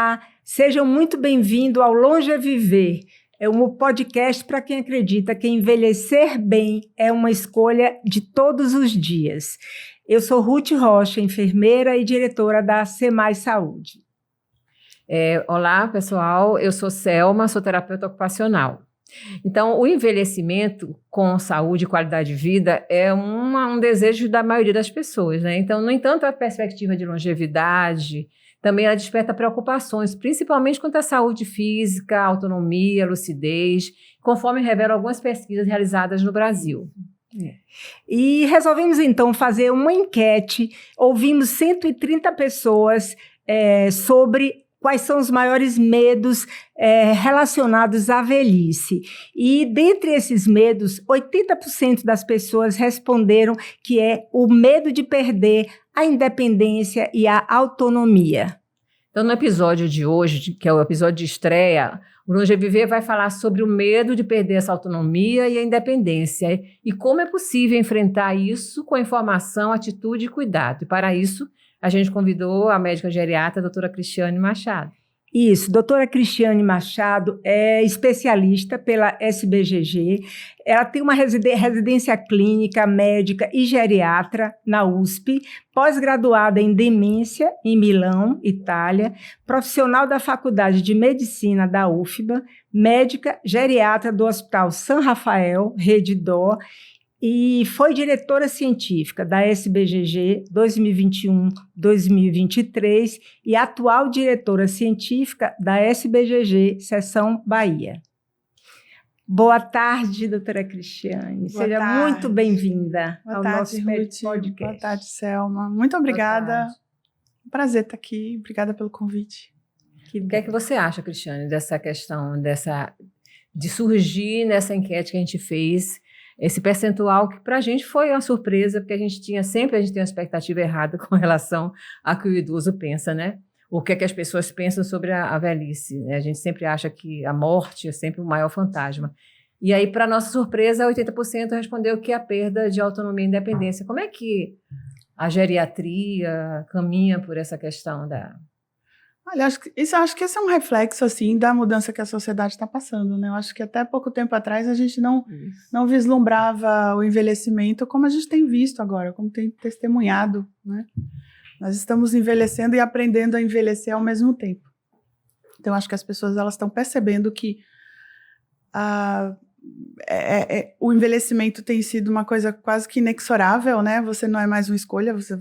Olá, sejam muito bem-vindos ao Longeviver. É um podcast para quem acredita que envelhecer bem é uma escolha de todos os dias. Eu sou Ruth Rocha, enfermeira e diretora da Semais Saúde. Olá, pessoal. Eu sou Selma, sou terapeuta ocupacional. Então, o envelhecimento com saúde e qualidade de vida é um desejo da maioria das pessoas, né? Então, no entanto, a perspectiva de longevidade também ela desperta preocupações, principalmente quanto à saúde física, autonomia, lucidez, conforme revelam algumas pesquisas realizadas no Brasil. E resolvemos, então, fazer uma enquete. Ouvimos 130 pessoas sobre quais são os maiores medos relacionados à velhice. E, dentre esses medos, 80% das pessoas responderam que é o medo de perder a independência e a autonomia. Então, no episódio de hoje, que é o episódio de estreia, o Longeviver vai falar sobre o medo de perder essa autonomia e a independência e como é possível enfrentar isso com informação, atitude e cuidado. E, para isso, a gente convidou a médica geriatra, a doutora Cristiane Machado. Isso, doutora Cristiane Machado é especialista pela SBGG, ela tem uma residência clínica, médica e geriatra na USP, pós-graduada em demência em Milão, Itália, profissional da Faculdade de Medicina da UFBA, médica geriatra do Hospital São Rafael, Rede D'Or, e foi diretora científica da SBGG 2021-2023 e atual diretora científica da SBGG Seção Bahia. Boa tarde, doutora Cristiane. Seja muito bem-vinda ao nosso podcast. Boa tarde, Selma. Muito obrigada. Prazer estar aqui. Obrigada pelo convite. O que é que você acha, Cristiane, dessa questão de surgir nessa enquete que a gente fez, esse percentual que para a gente foi uma surpresa, porque a gente tem uma expectativa errada com relação a que o idoso pensa, né? O que é que as pessoas pensam sobre a velhice, né? A gente sempre acha que a morte é sempre o maior fantasma. E aí, para nossa surpresa, 80% respondeu que é a perda de autonomia e independência. Como é que a geriatria caminha por essa questão da... Olha, acho que esse é um reflexo, assim, da mudança que a sociedade está passando, né? Eu acho que até pouco tempo atrás a gente não vislumbrava o envelhecimento como a gente tem visto agora, como tem testemunhado, né? Nós estamos envelhecendo e aprendendo a envelhecer ao mesmo tempo. Então, acho que as pessoas elas estão percebendo que o envelhecimento tem sido uma coisa quase que inexorável, né? Você não é mais uma escolha, você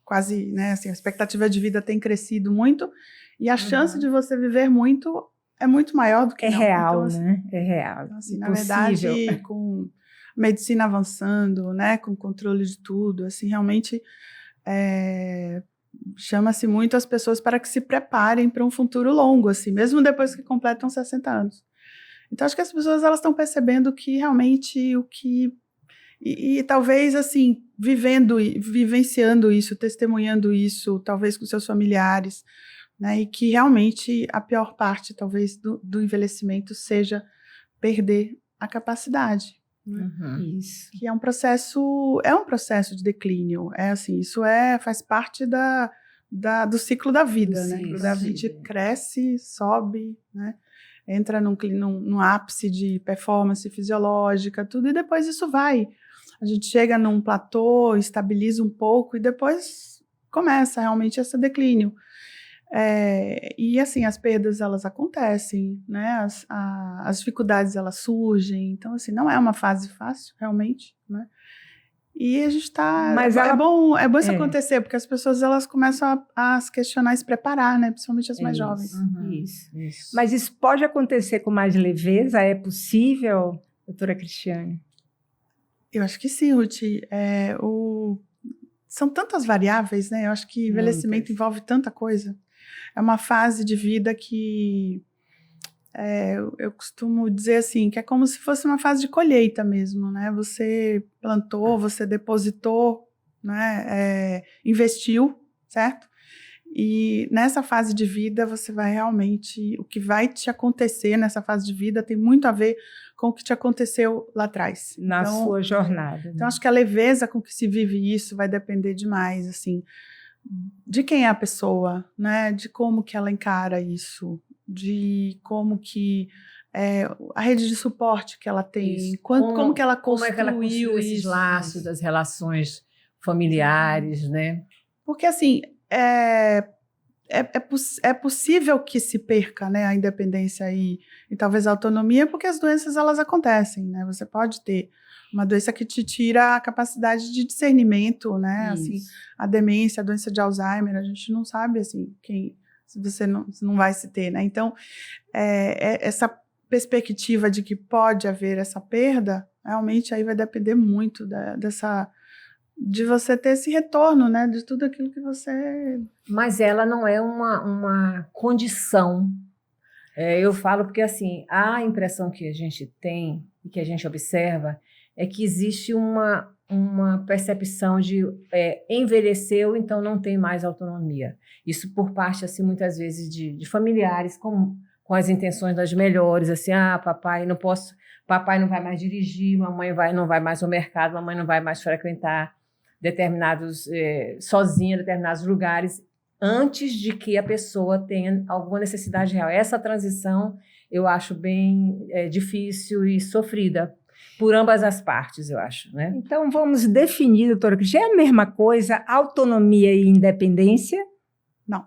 quase, né, assim, a expectativa de vida tem crescido muito e a chance de você viver muito é muito maior do que não. Real, então, assim, né? É real. Então, assim, na verdade, com medicina avançando, né, com controle de tudo, assim, realmente chama-se muito as pessoas para que se preparem para um futuro longo, assim, mesmo depois que completam 60 anos. Então, acho que as pessoas elas estão percebendo que realmente o que... E talvez, assim, vivenciando isso, testemunhando isso, talvez com seus familiares, né, e que realmente a pior parte, talvez, do envelhecimento seja perder a capacidade. Né? Isso. Que é um processo de declínio. Assim, isso faz parte do ciclo da vida, né? A gente cresce, sobe, né? Entra num ápice de performance fisiológica, tudo, e depois isso vai. A gente chega num platô, estabiliza um pouco, e depois começa realmente esse declínio. E assim, as perdas, elas acontecem, né? As dificuldades, elas surgem. Então, assim, não é uma fase fácil, realmente, né? E a gente está... É bom isso acontecer, porque as pessoas elas começam a se questionar e se preparar, né? Principalmente as mais jovens. Isso. Mas isso pode acontecer com mais leveza? É possível, doutora Cristiane? Eu acho que sim, Ruth. São tantas variáveis, né? Eu acho que envelhecimento envolve tanta coisa. É uma fase de vida que... eu costumo dizer assim, que é como se fosse uma fase de colheita mesmo, né? Você plantou, você depositou, né? Investiu, certo? E nessa fase de vida você vai realmente... O que vai te acontecer nessa fase de vida tem muito a ver com o que te aconteceu lá atrás. Na sua jornada. Então, acho que a leveza com que se vive isso vai depender demais, assim, de quem é a pessoa, né? De como que ela encara isso, de como que a rede de suporte que ela tem, como que ela construiu, como é que ela construiu esses laços das relações familiares, né? Porque, assim, é possível que se perca, né, a independência e talvez a autonomia, porque as doenças, elas acontecem, né? Você pode ter uma doença que te tira a capacidade de discernimento, né? Assim, a demência, a doença de Alzheimer, a gente não sabe, assim, se você não vai se ter, né? Então, essa perspectiva de que pode haver essa perda, realmente aí vai depender muito de você ter esse retorno, né, de tudo aquilo que você... Mas ela não é uma condição. Eu falo porque, assim, a impressão que a gente tem e que a gente observa é que existe uma percepção de envelheceu, então não tem mais autonomia. Isso por parte, assim, muitas vezes de familiares com as intenções das melhores, assim, papai não vai mais dirigir, mamãe não vai mais ao mercado, mamãe não vai mais frequentar sozinha determinados lugares, antes de que a pessoa tenha alguma necessidade real. Essa transição eu acho bem difícil e sofrida por ambas as partes, eu acho, né? Então vamos definir, doutora Cristina, é a mesma coisa, autonomia e independência? Não.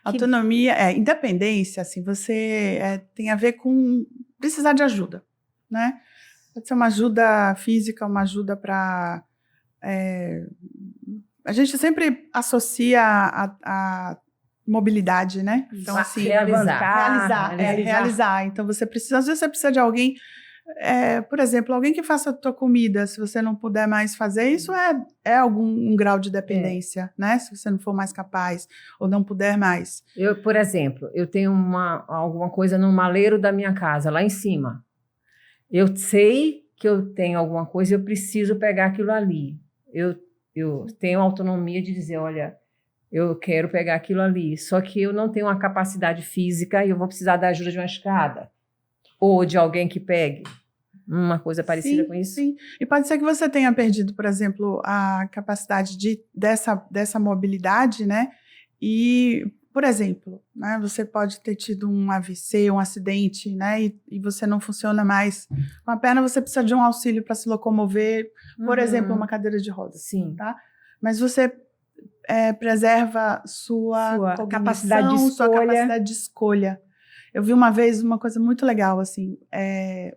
Autonomia, independência, assim, você tem a ver com precisar de ajuda, né? Pode ser uma ajuda física, uma ajuda para... a gente sempre associa a mobilidade, né? Então, assim, realizar. Então, às vezes você precisa de alguém, por exemplo, alguém que faça a tua comida. Se você não puder mais fazer, isso é um grau de dependência, né? Se você não for mais capaz ou não puder mais. Por exemplo, eu tenho alguma coisa no maleiro da minha casa, lá em cima. Eu sei que eu tenho alguma coisa e eu preciso pegar aquilo ali. Eu tenho autonomia de dizer, olha, eu quero pegar aquilo ali, só que eu não tenho uma capacidade física e eu vou precisar da ajuda de uma escada ou de alguém que pegue. Uma coisa parecida com isso? Sim, e pode ser que você tenha perdido, por exemplo, a capacidade dessa mobilidade, né? E, por exemplo, né, você pode ter tido um AVC, um acidente, né? E você não funciona mais com a perna, você precisa de um auxílio para se locomover, por exemplo, uma cadeira de rodas. Sim. Tá? Mas você preserva sua capacidade de escolha. sua capacidade de escolha. Eu vi uma vez uma coisa muito legal, assim,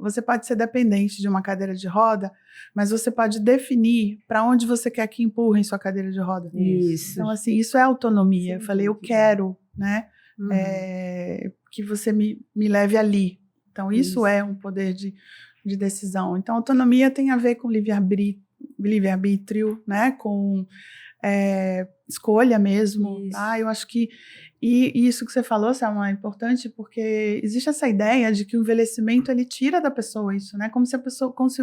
você pode ser dependente de uma cadeira de roda, mas você pode definir para onde você quer que empurrem sua cadeira de roda. Isso. Então, assim, isso é autonomia. Sim, eu falei, eu quero, né, que você me leve ali. Então, isso é um poder de decisão. Então, autonomia tem a ver com livre-arbítrio, né, com escolha mesmo. Tá? Eu acho que e isso que você falou, Selma, é importante porque existe essa ideia de que o envelhecimento ele tira da pessoa isso, né? Como se o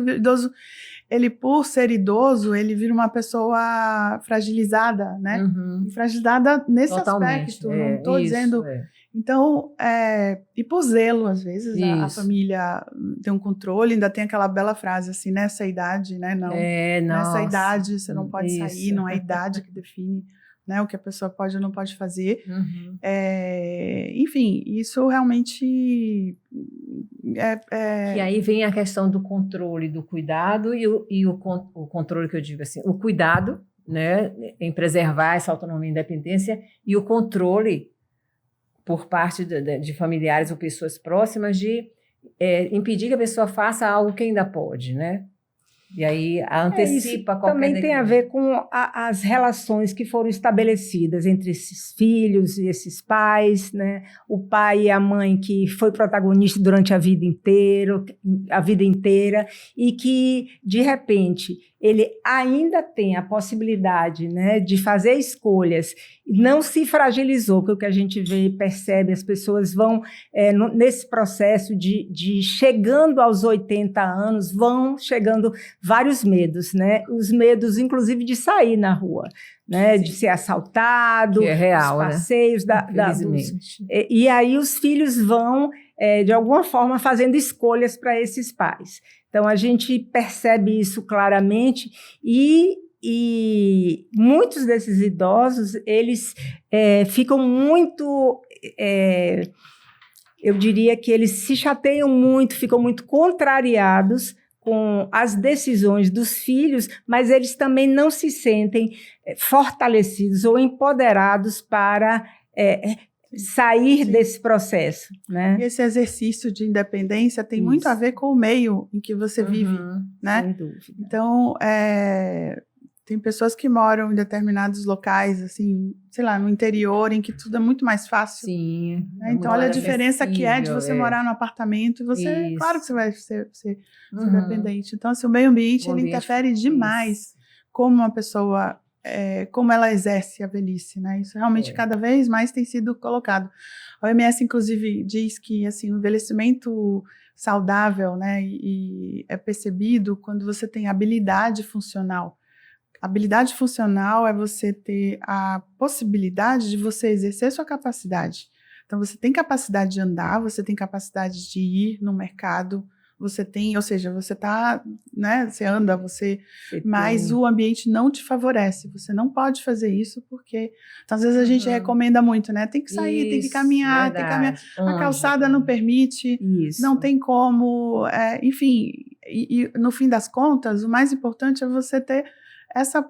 idoso, ele por ser idoso, ele vira uma pessoa fragilizada, né? Fragilizada nesse aspecto, não estou dizendo... Então, e por zelo, às vezes, a família tem um controle, ainda tem aquela bela frase assim, nessa idade, né? Não, nessa idade você não pode sair, não é a idade que define, né, o que a pessoa pode ou não pode fazer. Enfim, isso realmente E aí vem a questão do controle, do cuidado e o controle que eu digo assim, o cuidado, né, em preservar essa autonomia e independência e o controle por parte de familiares ou pessoas próximas de impedir que a pessoa faça algo que ainda pode, né? E aí antecipa qualquer... Também tem a ver com as relações que foram estabelecidas entre esses filhos e esses pais, né? O pai e a mãe que foi protagonista durante a vida inteira e que, de repente, ele ainda tem a possibilidade, né, de fazer escolhas, não se fragilizou, porque o que a gente vê e percebe, as pessoas vão, nesse processo de chegando aos 80 anos, vão chegando vários medos, né? Os medos, inclusive, de sair na rua, né? De ser assaltado, que é real, os passeios, né? E aí os filhos vão, de alguma forma, fazendo escolhas para esses pais. Então, a gente percebe isso claramente e E muitos desses idosos, eles ficam muito... eu diria que eles se chateiam muito, ficam muito contrariados com as decisões dos filhos, mas eles também não se sentem fortalecidos ou empoderados para sair desse processo, né? E esse exercício de independência tem muito a ver com o meio em que você vive, né? Sem dúvida. Então, tem pessoas que moram em determinados locais, assim, sei lá, no interior, em que tudo é muito mais fácil. Sim. Né? Então, olha a diferença que é de você morar num apartamento e você, claro que você vai ser independente. Então, assim, o meio ambiente, ele interfere demais como uma pessoa, como ela exerce a velhice, né? Isso realmente cada vez mais tem sido colocado. A OMS, inclusive, diz que, assim, o envelhecimento saudável, né, e é percebido quando você tem habilidade funcional. Habilidade funcional é você ter a possibilidade de você exercer sua capacidade. Então, você tem capacidade de andar, você tem capacidade de ir no mercado, você tem, ou seja, você tá, né, você anda, mas o ambiente não te favorece, você não pode fazer isso porque, então, às vezes a gente recomenda muito, né, tem que sair, tem que caminhar, tem que caminhar, a calçada não permite, não tem como, enfim, e no fim das contas, o mais importante é você ter essa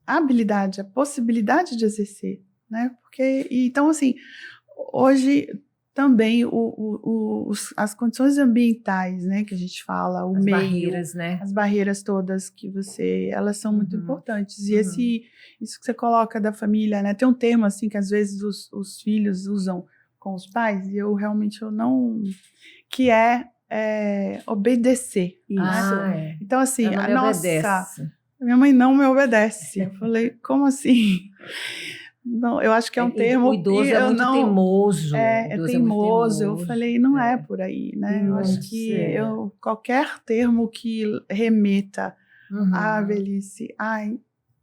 habilidade, a possibilidade de exercer, né? Porque, então, assim, hoje também as condições ambientais, né, que a gente fala, o meio, barreiras, né? As barreiras todas que elas são muito importantes. E isso que você coloca da família, né? Tem um termo assim que às vezes os filhos usam com os pais e eu realmente não, que é obedecer. Né? Então, assim, minha mãe não me obedece. Eu falei, como assim? Não, eu acho que é um termo... O idoso é muito teimoso. É teimoso. Eu falei, não é por aí, né? Eu acho que qualquer termo que remeta à velhice, à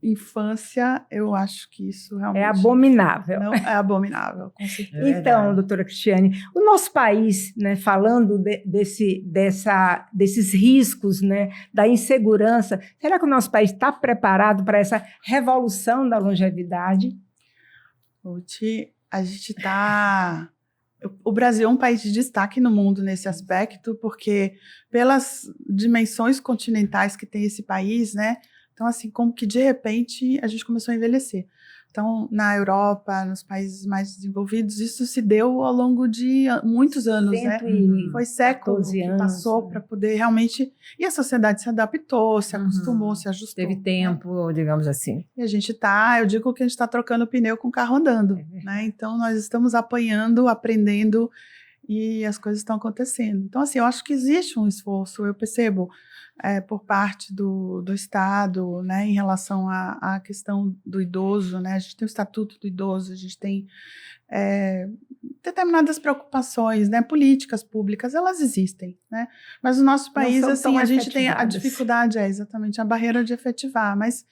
infância, eu acho que isso realmente... É abominável. Não, é abominável, com certeza. Então, doutora Cristiane, o nosso país, né, falando desses riscos, né, da insegurança, será que o nosso país está preparado para essa revolução da longevidade? A gente está... O Brasil é um país de destaque no mundo nesse aspecto, porque pelas dimensões continentais que tem esse país, né? Então, assim, como que de repente a gente começou a envelhecer. Então, na Europa, nos países mais desenvolvidos, isso se deu ao longo de muitos anos, né? Foi séculos que passou para poder realmente... E a sociedade se adaptou, se acostumou, se ajustou. Teve tempo, digamos assim. E a gente eu digo que a gente está trocando pneu com o carro andando, né? Então, nós estamos apanhando, aprendendo e as coisas estão acontecendo. Então, assim, eu acho que existe um esforço, eu percebo, por parte do Estado, né, em relação à questão do idoso, né? A gente tem o Estatuto do Idoso, a gente tem determinadas preocupações, né, políticas públicas, elas existem, né? Mas no nosso país, assim, a gente tem a dificuldade, exatamente, a barreira de efetivar, mas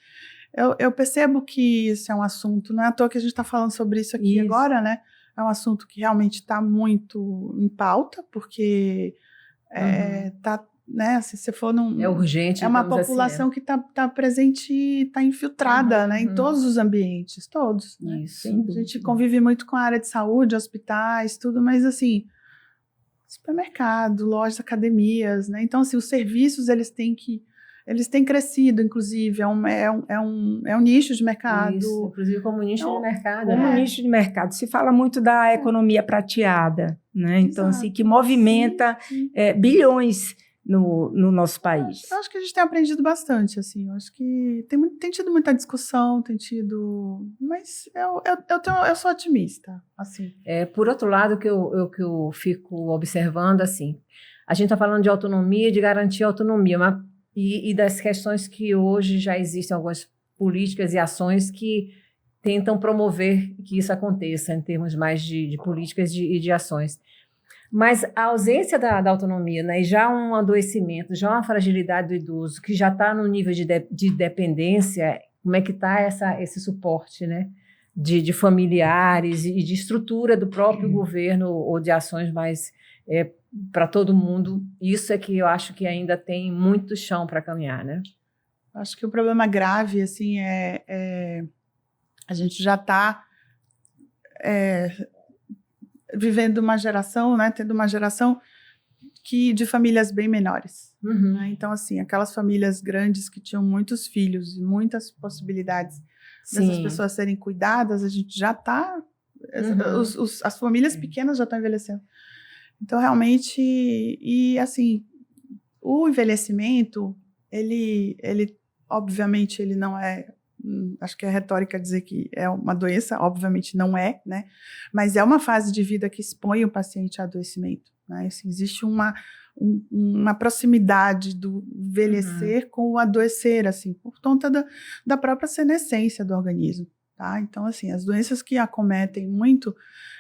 eu percebo que isso é um assunto, não é à toa que a gente está falando sobre isso aqui agora, né? É um assunto que realmente está muito em pauta, porque né, se você for é urgente, é uma população que está presente, está infiltrada, né, em todos os ambientes, todos. Isso. Né? A gente convive muito com a área de saúde, hospitais, tudo, mas assim, supermercado, lojas, academias, né? Então, assim, os serviços eles têm crescido, inclusive, é um nicho de mercado. Isso, inclusive como nicho de mercado. Como nicho de mercado. Se fala muito da economia prateada, né? Então, assim, que movimenta bilhões no nosso país. Eu acho que a gente tem aprendido bastante, assim. Eu acho que tem tido muita discussão, mas eu sou otimista, assim. Por outro lado, que eu fico observando, assim, a gente está falando de autonomia, de garantir a autonomia, mas e das questões que hoje já existem algumas políticas e ações que tentam promover que isso aconteça em termos mais de políticas e de ações. Mas a ausência da autonomia, né, e já um adoecimento, já uma fragilidade do idoso, que já está no nível de dependência, como é que está esse suporte, né, de familiares e de estrutura do próprio governo ou de ações mais para todo mundo? Isso é que eu acho que ainda tem muito chão para caminhar, né? Acho que o problema grave, assim, a gente já está vivendo uma geração, né, tendo uma geração de famílias bem menores. Né? Então, assim, aquelas famílias grandes que tinham muitos filhos e muitas possibilidades dessas pessoas serem cuidadas, a gente já está... As famílias pequenas já estão envelhecendo. Então, realmente... E, assim, o envelhecimento, ele obviamente, ele não é... Acho que é retórica dizer que é uma doença, obviamente não é, né? Mas é uma fase de vida que expõe o paciente a adoecimento, né? Assim, existe uma proximidade do envelhecer com o adoecer, assim, por conta da própria senescência do organismo, tá? Então, assim, as doenças que acometem muito,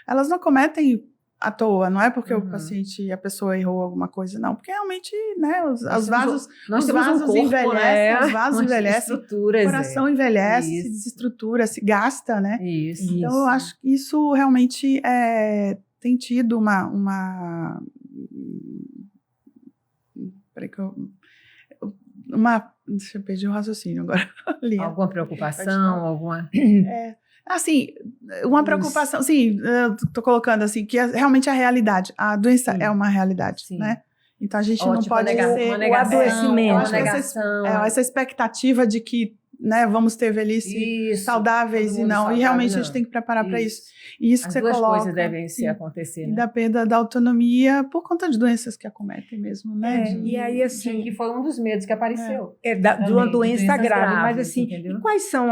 elas não acometem à toa, não é porque o paciente, a pessoa errou alguma coisa, não, porque realmente, né, os vasos envelhecem, os vasos envelhecem, o coração envelhece, se desestrutura, se gasta, né? Então, eu acho que isso realmente tem tido deixa eu perder o raciocínio agora. Alguma preocupação, alguma... Assim, uma preocupação, sim, eu tô colocando assim, que realmente é a realidade. A doença é uma realidade, né? Então a gente não pode ser o adoecimento. Essa expectativa de que, né, vamos ter velhice saudáveis e realmente a gente tem que preparar para isso. E isso que você coloca. As duas coisas devem se acontecer, né? E da perda da autonomia por conta de doenças que acometem mesmo, né? E aí, assim... Que foi um dos medos que apareceu. De uma doença grave. Mas, assim, entendeu? e quais são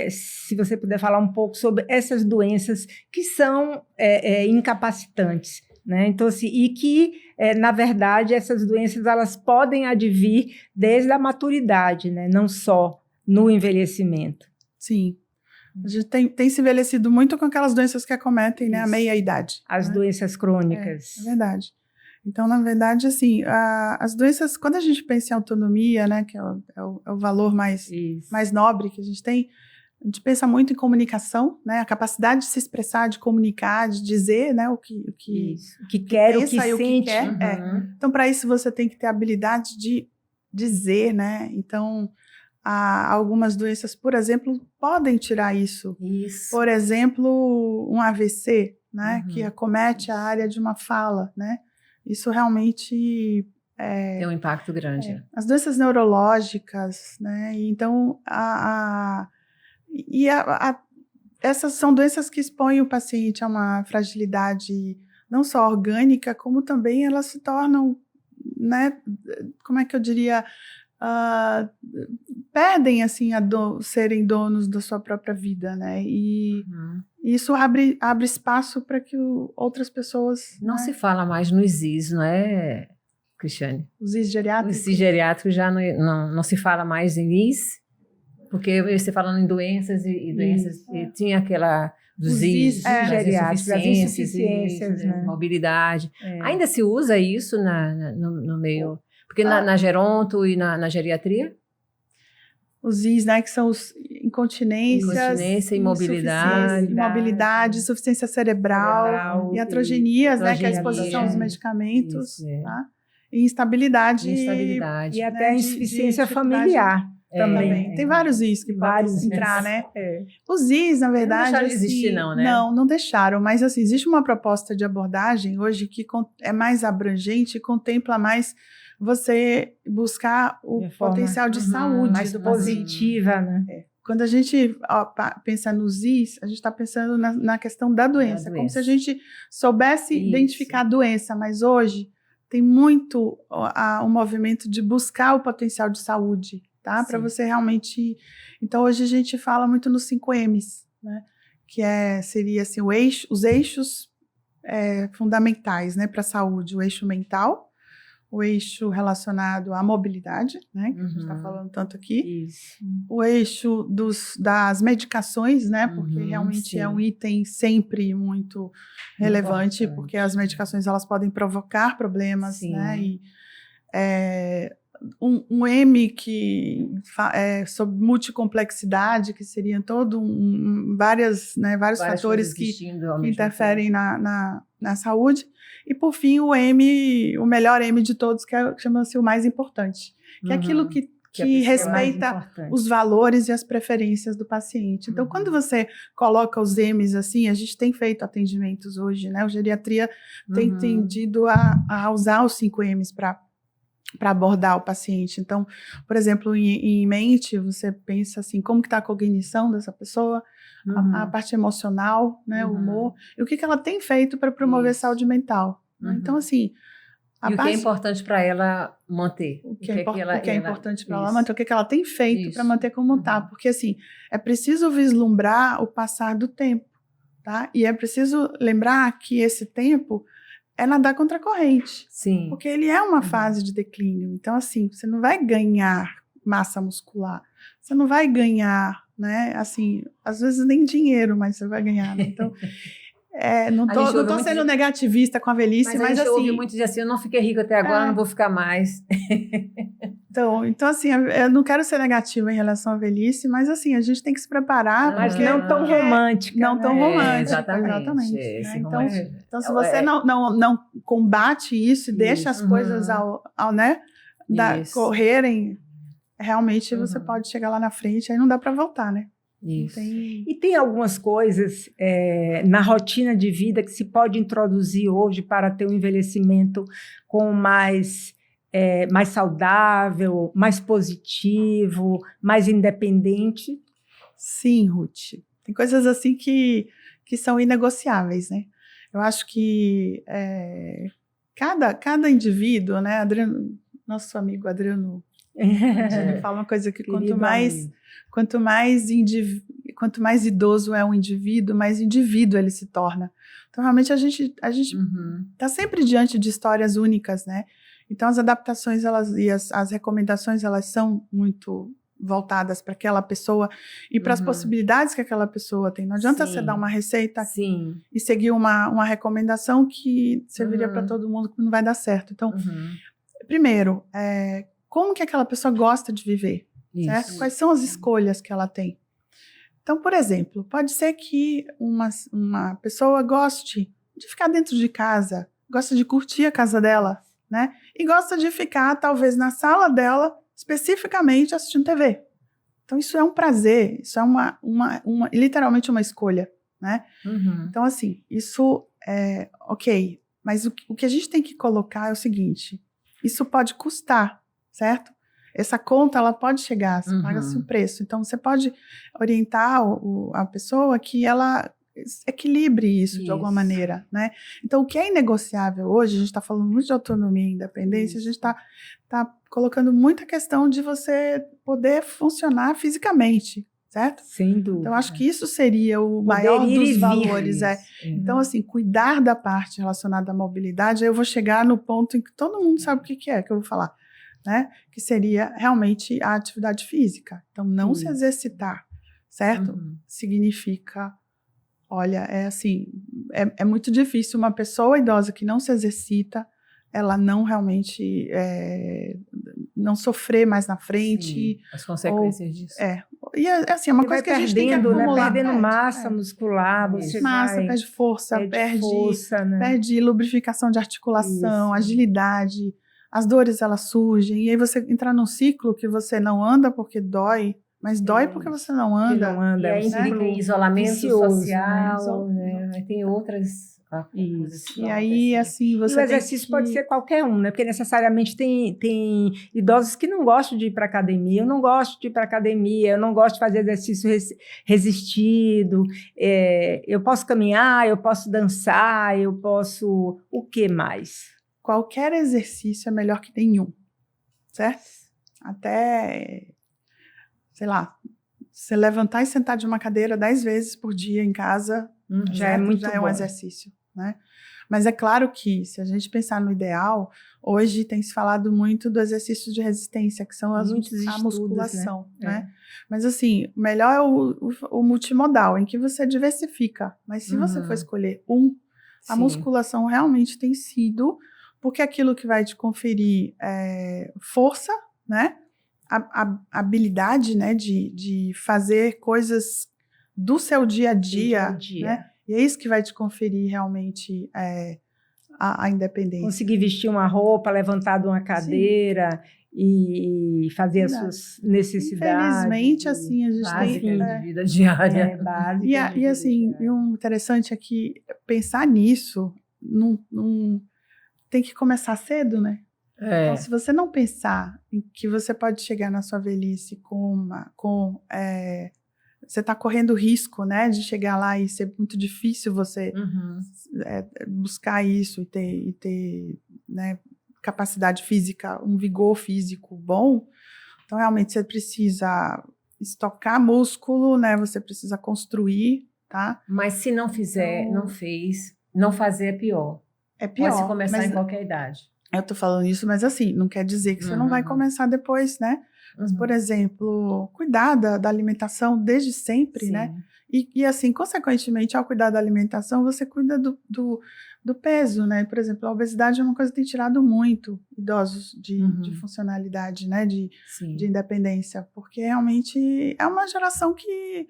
se você puder falar um pouco sobre essas doenças que são incapacitantes, né? Então, assim, e que, na verdade, essas doenças, elas podem advir desde a maturidade, né? Não só no envelhecimento. Sim. A gente tem se envelhecido muito com aquelas doenças que acometem, né, a meia-idade. As doenças crônicas. É verdade. Então, na verdade, assim, as doenças, quando a gente pensa em autonomia, né, que é o valor mais nobre que a gente pensa muito em comunicação, né, a capacidade de se expressar, de comunicar, de dizer, né, o que quer, pensa, o que sente. Então, para isso, você tem que ter a habilidade de dizer, né, então... algumas doenças, por exemplo, podem tirar isso. Por exemplo, um AVC, né, que acomete a área de uma fala, né? Isso realmente tem um impacto grande. As doenças neurológicas, né? Então, essas são doenças que expõem o paciente a uma fragilidade não só orgânica, como também elas se tornam, né? Como é que eu diria? Perdem assim serem donos da sua própria vida, né? E isso abre espaço para que outras pessoas... Não se fala mais nos IS, não é, Cristiane? Os IS geriátricos? Os IS geriátricos já não se fala mais em IS, porque você falando em doenças e doenças, e tinha aquela... Dos IS geriátricos, as insuficiências, né? Mobilidade. Ainda se usa isso no meio... Porque na geronto e na geriatria? Os IS, né, que são os incontinência, imobilidade, insuficiência cerebral, iatrogenias, né, que é a exposição aos medicamentos, tá? E instabilidade. E até a insuficiência familiar. Também. Tem vários IS que podem entrar, né? Os IS, na verdade... Não deixaram de existir, não, né? Não deixaram. Mas, assim, existe uma proposta de abordagem hoje que é mais abrangente e contempla mais você buscar o potencial de saúde mais do positiva, paciente. né? Quando a gente pensa nos IS, a gente está pensando na questão da doença, como se a gente soubesse identificar a doença, mas hoje tem muito o movimento de buscar o potencial de saúde, tá? Para você realmente... Então, hoje a gente fala muito nos 5 M's, né? Que seria assim, os eixos fundamentais, né, para a saúde, o eixo mental, o eixo relacionado à mobilidade, né, que a gente está falando tanto aqui, o eixo das medicações, né, porque realmente é um item sempre muito relevante, porque as medicações elas podem provocar problemas, né, e um M que é sobre multicomplexidade, que seriam vários fatores que interferem na saúde. E, por fim, o melhor M de todos, que chama-se o mais importante, que é aquilo que que respeita importante. os valores e as preferências do paciente. Então, quando você coloca os M's assim, a gente tem feito atendimentos hoje, né? O geriatria tem tendido a usar os 5 M's para abordar o paciente. Então, por exemplo, em mente, você pensa assim, como que está a cognição dessa pessoa, a parte emocional, né, o humor, e o que ela tem feito para promover saúde mental. Né? Então, assim... E o que é importante para ela manter. O que é importante para ela manter, o que ela tem feito para manter como está. Porque, assim, é preciso vislumbrar o passar do tempo, tá? E é preciso lembrar que esse tempo é nadar contra a corrente. Sim. Porque ele é uma fase de declínio. Então, assim, você não vai ganhar massa muscular. Você não vai ganhar, né? Assim, às vezes nem dinheiro, mas você vai ganhar. Né? Então... não tô sendo negativista com a velhice, mas a gente assim... ouve muito dizer assim, eu não fiquei rico até agora, não vou ficar mais. Então, assim, eu não quero ser negativa em relação à velhice, mas assim, a gente tem que se preparar. Mas não tão romântica. Não tão romântica, exatamente. Né? Então, se você não combate isso e deixa as coisas correrem, realmente você pode chegar lá na frente, aí não dá para voltar, né? Isso. E tem algumas coisas na rotina de vida que se pode introduzir hoje para ter um envelhecimento com mais saudável, mais positivo, mais independente? Sim, Ruth. Tem coisas assim que são inegociáveis, né? Eu acho que cada indivíduo, né? Adriano, nosso amigo Adriano, fala uma coisa que quanto mais idoso é um indivíduo, mais indivíduo ele se torna. Então, realmente, a gente está sempre diante de histórias únicas, né? Então, as adaptações e as recomendações, elas são muito voltadas para aquela pessoa e para as possibilidades que aquela pessoa tem. Não adianta você dar uma receita e seguir uma recomendação que serviria para todo mundo, que não vai dar certo. Então, primeiro, como que aquela pessoa gosta de viver? Certo? Quais são as escolhas que ela tem? Então, por exemplo, pode ser que uma pessoa goste de ficar dentro de casa, gosta de curtir a casa dela, né? E gosta de ficar, talvez, na sala dela, especificamente assistindo TV. Então, isso é um prazer, isso é literalmente uma escolha, né? Então, assim, isso é ok. Mas o que a gente tem que colocar é o seguinte, isso pode custar, certo? Essa conta, ela pode chegar, você paga-se o preço. Então, você pode orientar a pessoa que ela equilibre isso de alguma maneira, né? Então, o que é inegociável hoje, a gente está falando muito de autonomia e independência, a gente está colocando muita questão de você poder funcionar fisicamente, certo? Sem dúvida. Então, acho que isso seria o maior dos valores. Então, assim, cuidar da parte relacionada à mobilidade, aí eu vou chegar no ponto em que todo mundo sabe o que é que eu vou falar. Né? Que seria realmente a atividade física. Então, não se exercitar, certo? Significa, olha, é muito difícil uma pessoa idosa que não se exercita, ela não realmente não sofrer mais na frente. Sim, as consequências disso. E assim, é uma coisa que a gente tem que acumular. Perdendo massa muscular, você perde força, perde lubrificação de articulação, agilidade. As dores, elas surgem, e aí você entra num ciclo que você não anda porque dói, mas dói porque você não anda. E aí implica em isolamento social, né? Aí tem outras coisas. E aí, assim, você o exercício pode ser qualquer um, né? Porque necessariamente tem idosos que não gostam de ir para academia. Eu não gosto de ir para academia, eu não gosto de fazer exercício resistido. Eu posso caminhar, eu posso dançar, eu posso... O que mais? Qualquer exercício é melhor que nenhum, certo? Até, sei lá, você levantar e sentar de uma cadeira 10 vezes por dia em casa, já é um exercício, né? Mas é claro que, se a gente pensar no ideal, hoje tem se falado muito do exercício de resistência, que são a musculação, né? Mas assim, o melhor é o multimodal, em que você diversifica. Mas se você for escolher a musculação realmente tem sido... porque aquilo que vai te conferir força, né? A habilidade, né? de fazer coisas do seu dia a dia, né? E é isso que vai te conferir realmente a independência. Conseguir vestir uma roupa, levantar de uma cadeira, e fazer as suas necessidades. Infelizmente, assim, a gente básica tem... de vida diária. Básica E assim, e um interessante é que pensar nisso tem que começar cedo, né? Então, se você não pensar em que você pode chegar na sua velhice você está correndo risco, né, de chegar lá e ser muito difícil você buscar isso e ter, né, capacidade física, um vigor físico bom. Então, realmente, você precisa estocar músculo, né, você precisa construir, tá? Mas se não fizer, Então, não fazer é pior. É pior. Pode se começar mas em qualquer idade. eu tô falando isso, mas assim, não quer dizer que você não vai começar depois, né? Mas, por exemplo, cuidar da alimentação desde sempre, Sim. né? E assim, consequentemente, ao cuidar da alimentação, você cuida do peso, né? Por exemplo, a obesidade é uma coisa que tem tirado muito idosos de funcionalidade, né? De independência, porque realmente é uma geração que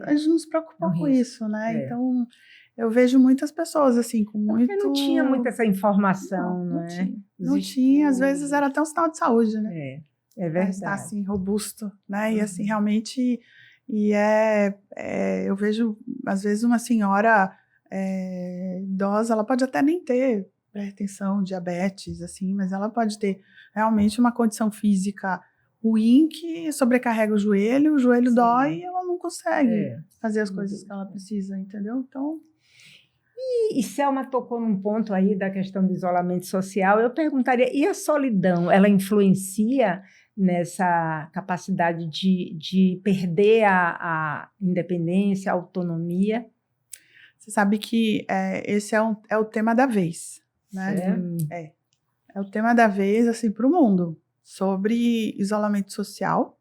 a gente não se preocupa com isso, né? Então, eu vejo muitas pessoas assim, com muito... Porque não tinha muita essa informação, né? Não tinha, às vezes era até um sinal de saúde, né? É verdade. Estar assim, robusto, né? E assim, realmente, eu vejo, às vezes, uma senhora idosa, ela pode até nem ter hipertensão, diabetes, assim, mas ela pode ter realmente uma condição física ruim que sobrecarrega o joelho dói e ela não consegue fazer as coisas que ela precisa, entendeu? Então... E Selma tocou num ponto aí da questão do isolamento social. Eu perguntaria, e a solidão, ela influencia nessa capacidade de perder a independência, a autonomia? Você sabe que esse é o tema da vez, né? É o tema da vez, assim, para o mundo, sobre isolamento social.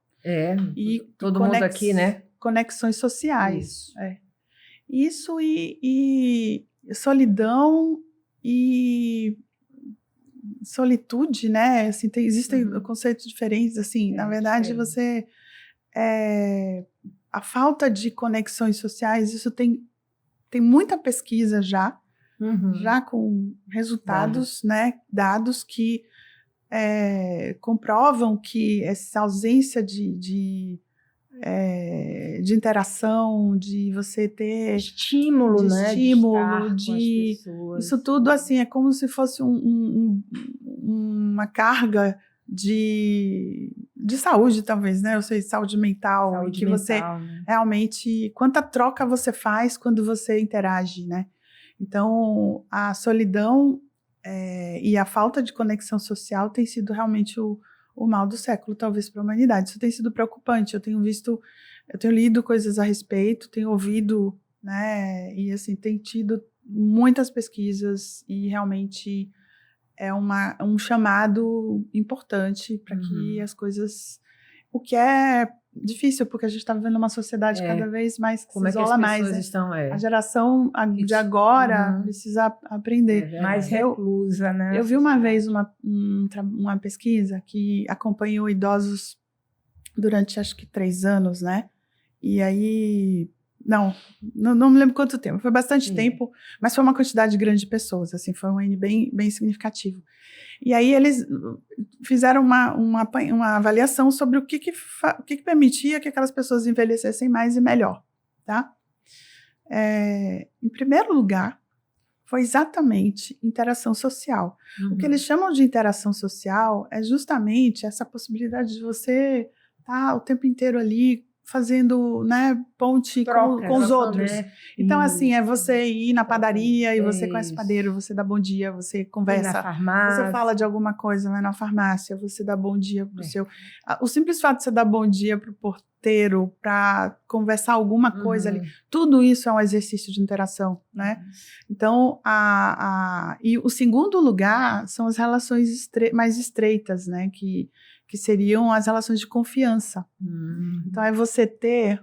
E todo mundo aqui, né? Conexões sociais. Isso e solidão e solitude, né? Assim, existem conceitos diferentes, assim. Na verdade, a falta de conexões sociais, isso tem muita pesquisa já com resultados, né? Dados que comprovam que essa ausência de interação, de você ter estímulo, né? Estímulo, isso tudo assim é como se fosse uma carga de saúde, talvez, né? Eu sei, saúde mental, saúde que mental, você né? realmente, quanta troca você faz quando você interage, né? Então, a solidão e a falta de conexão social tem sido realmente o mal do século, talvez, para a humanidade. Isso tem sido preocupante. Eu tenho lido coisas a respeito, tenho ouvido, né? E assim, tem tido muitas pesquisas e realmente é um chamado importante para que as coisas... O que é difícil, porque a gente está vivendo uma sociedade cada vez mais que se isola mais. Né? Estão, A geração de agora precisa aprender. Mais reclusa, né? Eu vi uma vez uma pesquisa que acompanhou idosos durante, acho que 3 anos, né? E aí... Não me lembro quanto tempo. Foi bastante tempo, mas foi uma quantidade grande de pessoas. Assim, foi um N bem, bem significativo. E aí eles fizeram uma avaliação sobre o que permitia que aquelas pessoas envelhecessem mais e melhor, tá? Em primeiro lugar, foi exatamente interação social. O que eles chamam de interação social é justamente essa possibilidade de você estar o tempo inteiro ali fazendo, né, ponte com os outros. Né? Então, assim, é você ir na padaria e você conhece o padeiro, você dá bom dia, você conversa. Na farmácia. Você fala de alguma coisa, vai na farmácia, você dá bom dia pro seu... O simples fato de você dar bom dia pro porteiro, para conversar alguma coisa ali, tudo isso é um exercício de interação, né? Então, e o segundo lugar são as relações mais estreitas, né, que seriam as relações de confiança. Então, é você ter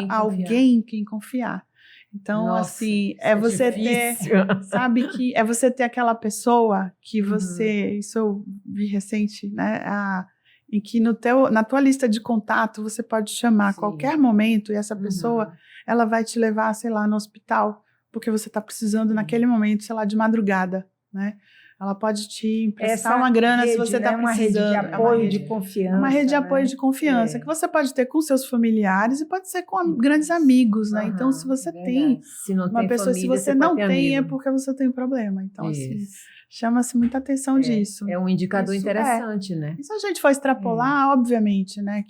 alguém quem confiar. Então, nossa, assim, é você ter, sabe, que é você ter aquela pessoa que você, isso eu vi recente, né, em que na tua lista de contato você pode chamar a qualquer momento e essa pessoa, ela vai te levar, sei lá, no hospital, porque você está precisando naquele momento, sei lá, de madrugada, né? ela pode te emprestar Essa uma grana rede, se você está né? Uma rede de precisando. apoio, de confiança. Uma rede de né? apoio de confiança, É. que você pode ter com seus familiares e pode ser com grandes amigos, né? Então, se você tem Se não uma tem pessoa, se família, você pode não ter tem, é amigo. porque você tem um problema. Então, assim, Isso. chama-se muita atenção disso. É um indicador Isso interessante, né? E se a gente for extrapolar, obviamente, né,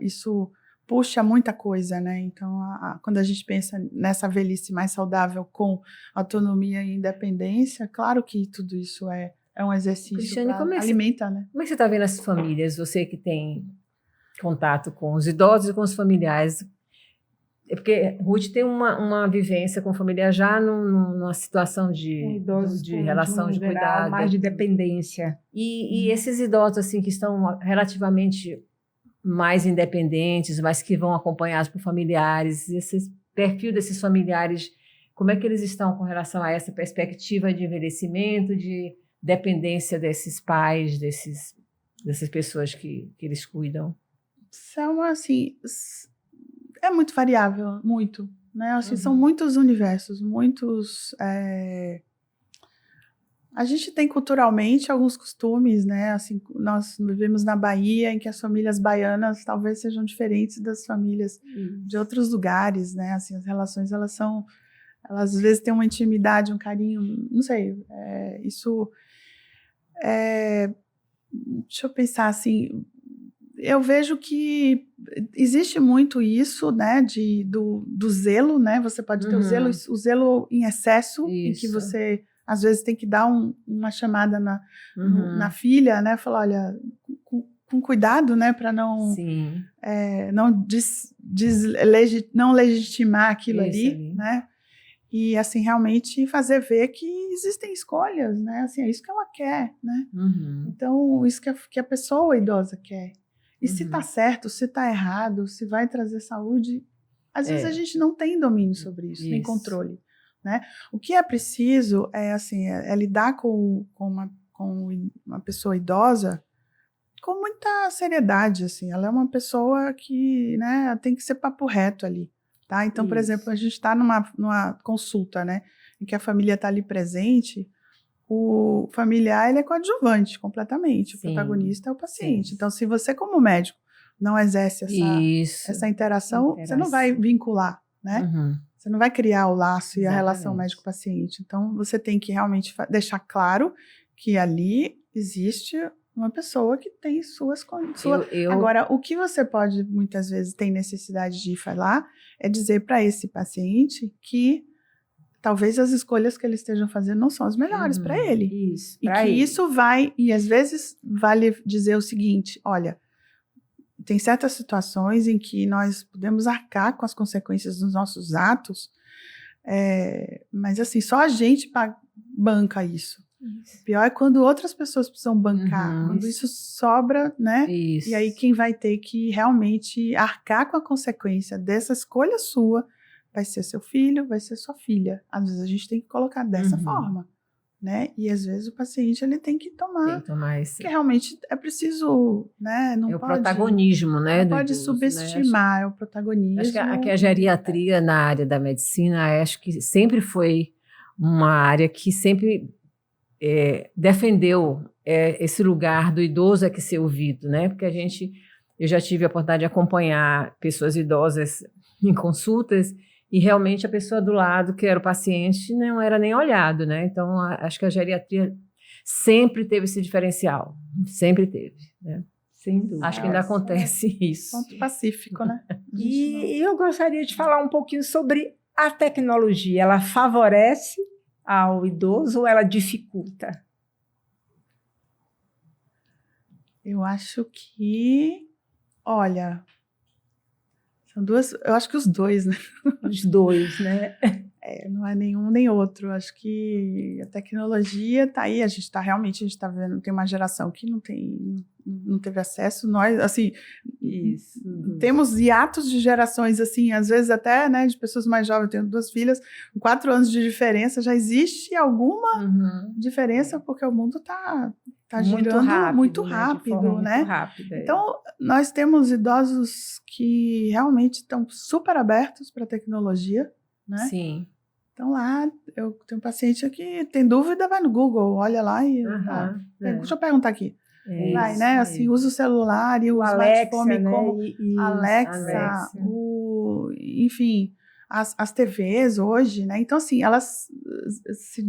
isso puxa muita coisa, né? Então, quando a gente pensa nessa velhice mais saudável com autonomia e independência, claro que tudo isso é um exercício Cristiane, para alimentar, né? Como é que você está vendo as famílias? Você que tem contato com os idosos e com os familiares. É porque Ruth tem uma vivência com família já numa situação de relação de cuidado. Mais de dependência. E esses idosos assim que estão relativamente mais independentes, mas que vão acompanhados por familiares, esse perfil desses familiares, como é que eles estão com relação a essa perspectiva de envelhecimento, de dependência desses pais, dessas pessoas que eles cuidam? São, assim, é muito variável, muito, né? Assim, são muitos universos, muitos... A gente tem culturalmente alguns costumes, né? Assim, nós vivemos na Bahia, em que as famílias baianas talvez sejam diferentes das famílias de outros lugares, né? Assim, as relações, elas às vezes têm uma intimidade, um carinho, não sei, deixa eu pensar assim, eu vejo que existe muito isso, né, do zelo, né? Você pode ter o zelo em excesso, em que você às vezes tem que dar uma chamada na filha, né? Falar, olha, com cuidado, né? Para não legitimar aquilo ali, né? E, assim, realmente fazer ver que existem escolhas, né? Assim, é isso que ela quer, né? Então, isso que a pessoa idosa quer. E se tá certo, se tá errado, se vai trazer saúde, às vezes a gente não tem domínio sobre isso, nem controle. Né? O que é preciso é lidar com uma pessoa idosa com muita seriedade, assim. Ela é uma pessoa que, né, tem que ser papo reto ali, tá? Então, por exemplo, a gente está numa consulta, né, em que a família está ali presente, o familiar ele é coadjuvante completamente, o protagonista é o paciente. Então, se você como médico não exerce essa interação, você não vai vincular, né? Você não vai criar o laço e a relação médico-paciente. Então, você tem que realmente deixar claro que ali existe uma pessoa que tem suas condições. Agora, o que você pode, muitas vezes, tem necessidade de falar é dizer para esse paciente que talvez as escolhas que ele esteja fazendo não são as melhores para ele. Isso vai, e às vezes vale dizer o seguinte, olha, tem certas situações em que nós podemos arcar com as consequências dos nossos atos, mas assim, só a gente banca isso. Pior é quando outras pessoas precisam bancar, quando isso sobra, né? E aí quem vai ter que realmente arcar com a consequência dessa escolha sua vai ser seu filho, vai ser sua filha. Às vezes a gente tem que colocar dessa forma. Né? E às vezes o paciente ele tem que tomar esse... Porque realmente é preciso, né? Não o pode, protagonismo, né? Não pode subestimar, né? O protagonismo. Acho que a geriatria na área da medicina, acho que sempre foi uma área que sempre defendeu esse lugar do idoso a que ser ouvido, né? Porque eu já tive a oportunidade de acompanhar pessoas idosas em consultas e realmente a pessoa do lado, que era o paciente, não era nem olhado, né? Então, acho que a geriatria sempre teve esse diferencial. Sempre teve, né? Sem dúvida. Acho que ainda acontece isso. Ponto pacífico, né? E eu gostaria de falar um pouquinho sobre a tecnologia. Ela favorece ao idoso ou ela dificulta? Eu acho que... Olha... eu acho que os dois, né? Os dois, né? Não é nenhum nem outro. Acho que a tecnologia está aí. A gente está vendo, tem uma geração que não teve acesso. Nós, assim, temos hiatos de gerações, assim, às vezes até, né, de pessoas mais jovens. Eu tenho 2 filhas, 4 anos de diferença. Já existe alguma diferença, porque o mundo está girando muito rápido, né? Então, nós temos idosos que realmente estão super abertos para a tecnologia, né? Sim. Então lá, eu tenho um paciente que tem dúvida, vai no Google, olha lá e deixa eu perguntar aqui. Vai, né? Assim, usa o celular e o smartphone, né? Como Alexa. Enfim, as TVs hoje, né? Então, assim, elas se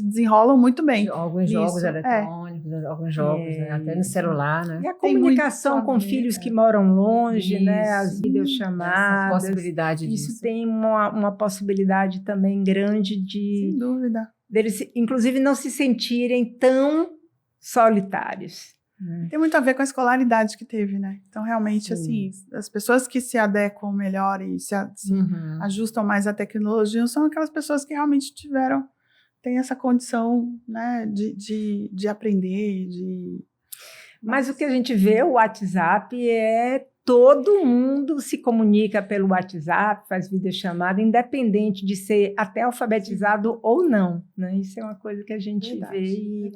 desenrolam muito bem. Alguns jogos eletrônicos, alguns jogos, né? Até no celular, né? E a comunicação com filhos que moram longe, né? As videochamadas. Essa possibilidade disso. Isso tem uma possibilidade também grande de... Sem dúvida. Deles, inclusive, não se sentirem tão solitários. Tem muito a ver com a escolaridade que teve, né? Então, realmente, assim, as pessoas que se adequam melhor e se ajustam mais à tecnologia são aquelas pessoas que realmente têm essa condição, né, de aprender, Mas o que a gente vê, o WhatsApp, todo mundo se comunica pelo WhatsApp, faz videochamada, independente de ser até alfabetizado ou não, né? Isso é uma coisa que a gente vê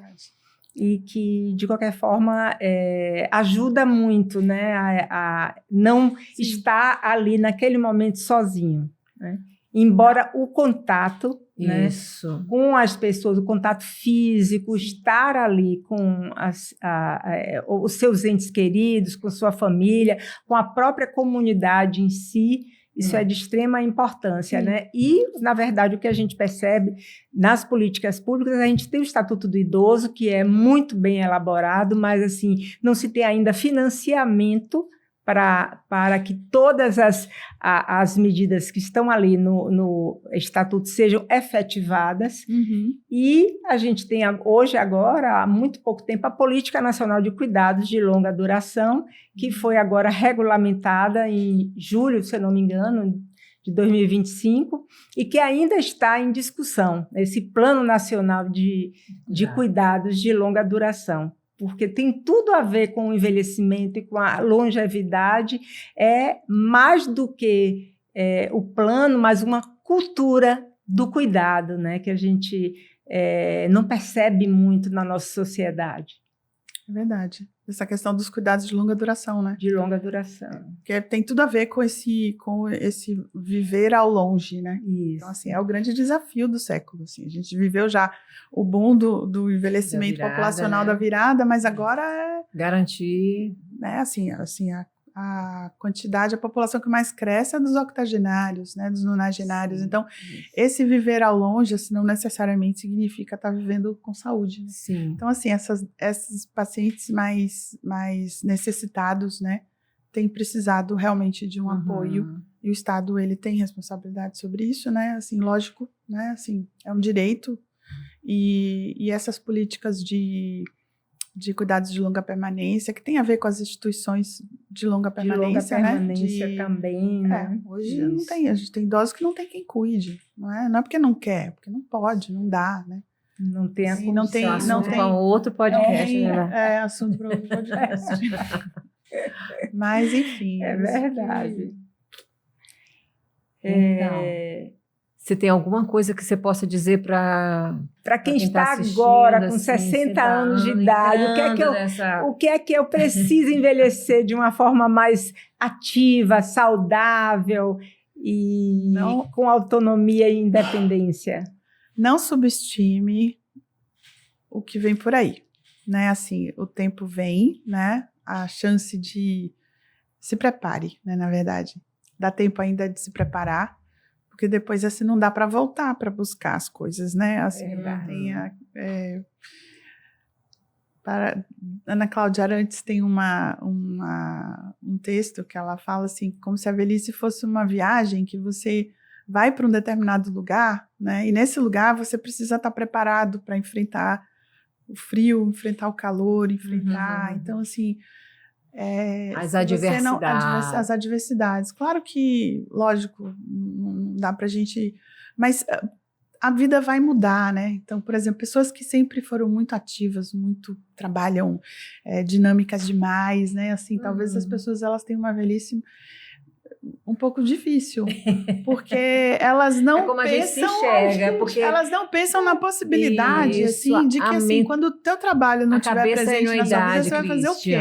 e que, de qualquer forma, ajuda muito, né, a não estar ali naquele momento sozinho, né? Embora o contato, né, com as pessoas, o contato físico, estar ali com os seus entes queridos, com sua família, com a própria comunidade em si, isso é de extrema importância, né? E, na verdade, o que a gente percebe nas políticas públicas, a gente tem o Estatuto do Idoso, que é muito bem elaborado, mas, assim, não se tem ainda financiamento para que todas as medidas que estão ali no Estatuto sejam efetivadas. E a gente tem hoje, agora, há muito pouco tempo, a Política Nacional de Cuidados de Longa Duração, que foi agora regulamentada em julho, se eu não me engano, de 2025, e que ainda está em discussão, esse Plano Nacional de Cuidados de Longa Duração. Porque tem tudo a ver com o envelhecimento e com a longevidade, mais do que o plano, mas uma cultura do cuidado, né, que a gente não percebe muito na nossa sociedade. É verdade. Essa questão dos cuidados de longa duração, né? De longa duração. Que tem tudo a ver com esse viver ao longe, né? Isso. Então, assim, é o grande desafio do século. Assim. A gente viveu já o boom do envelhecimento populacional, né? Da virada, mas agora garantir, né? Assim, a quantidade, a população que mais cresce é dos octogenários, né, dos nonagenários. Então, esse viver ao longe, assim, não necessariamente significa estar vivendo com saúde. Né? Sim. Então, assim, esses pacientes mais necessitados, né, têm precisado realmente de um apoio, e o Estado, ele tem responsabilidade sobre isso, né, assim, lógico, né, assim, é um direito, e essas políticas de cuidados de longa permanência, que tem a ver com as instituições de longa permanência, né? Também, né? Hoje não tem, a gente tem idosos que não tem quem cuide, não é porque não quer, porque não pode, não dá, né? Não tem a condição. Não tem outro podcast, né? Assunto para outro podcast. Mas, enfim. É verdade. Você tem alguma coisa que você possa dizer para quem está agora com 60 anos de idade? O que é que eu preciso envelhecer de uma forma mais ativa, saudável e com autonomia e independência? Não subestime o que vem por aí, né? Assim, o tempo vem, né? A chance de se prepare, né? Na verdade, dá tempo ainda de se preparar. Porque depois, assim, não dá para voltar para buscar as coisas, né? Assim, Ana Cláudia Arantes tem um texto que ela fala assim, como se a velhice fosse uma viagem que você vai para um determinado lugar, né? E nesse lugar você precisa estar preparado para enfrentar o frio, enfrentar o calor, Então, assim... as adversidades. As adversidades. Claro que, lógico, não dá pra gente... Mas a vida vai mudar, né? Então, por exemplo, pessoas que sempre foram muito ativas, trabalham dinâmicas demais, né? Assim, talvez as pessoas elas tenham uma velhice um pouco difícil, porque elas não como pensam... A gente se enxerga, porque elas não pensam na possibilidade, assim, de que, assim, quando o teu trabalho não estiver presente na sua vida, você vai fazer o quê?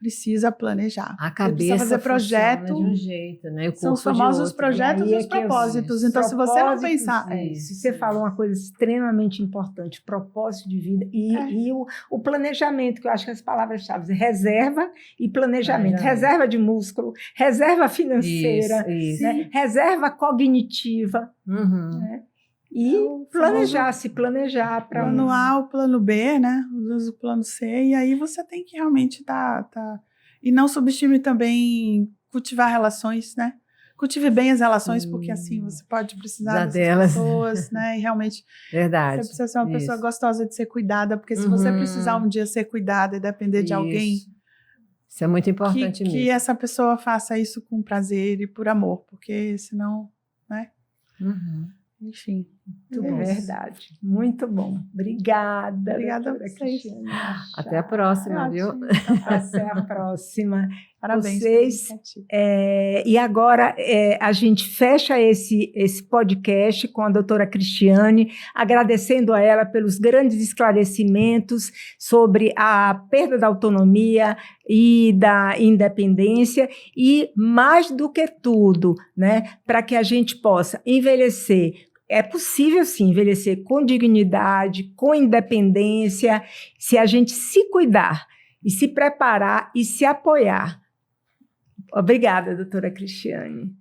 precisa planejar. A Você cabeça precisa fazer projeto. funciona de um jeito, né? O São os corpo de famosos outro. projetos e os propósitos. Então, se você não pensar... Isso, você falou uma coisa extremamente importante, propósito de vida e o planejamento, que eu acho que as palavras-chave, reserva e planejamento. Reserva de músculo, reserva financeira, Isso. Né? Reserva cognitiva. Uhum. Né? E se planejar para plano A, o plano B, né? O plano C, e aí você tem que realmente e não subestime também cultivar relações, né? Cultive bem as relações, porque assim você pode precisar dessas pessoas, né? E realmente Verdade. você precisa ser uma pessoa gostosa de ser cuidada, porque se você precisar um dia ser cuidada e depender de alguém, isso é muito importante mesmo. Que essa pessoa faça isso com prazer e por amor, porque senão, né? Enfim. Muito bom. Verdade. Muito bom. Obrigada. Obrigada a vocês. Até a próxima, viu? Até a próxima. Parabéns. Vocês, e agora a gente fecha esse podcast com a doutora Cristiane, agradecendo a ela pelos grandes esclarecimentos sobre a perda da autonomia e da independência e, mais do que tudo, né, para que a gente possa envelhecer. É possível, sim, envelhecer com dignidade, com independência, se a gente se cuidar e se preparar e se apoiar. Obrigada, doutora Cristiane.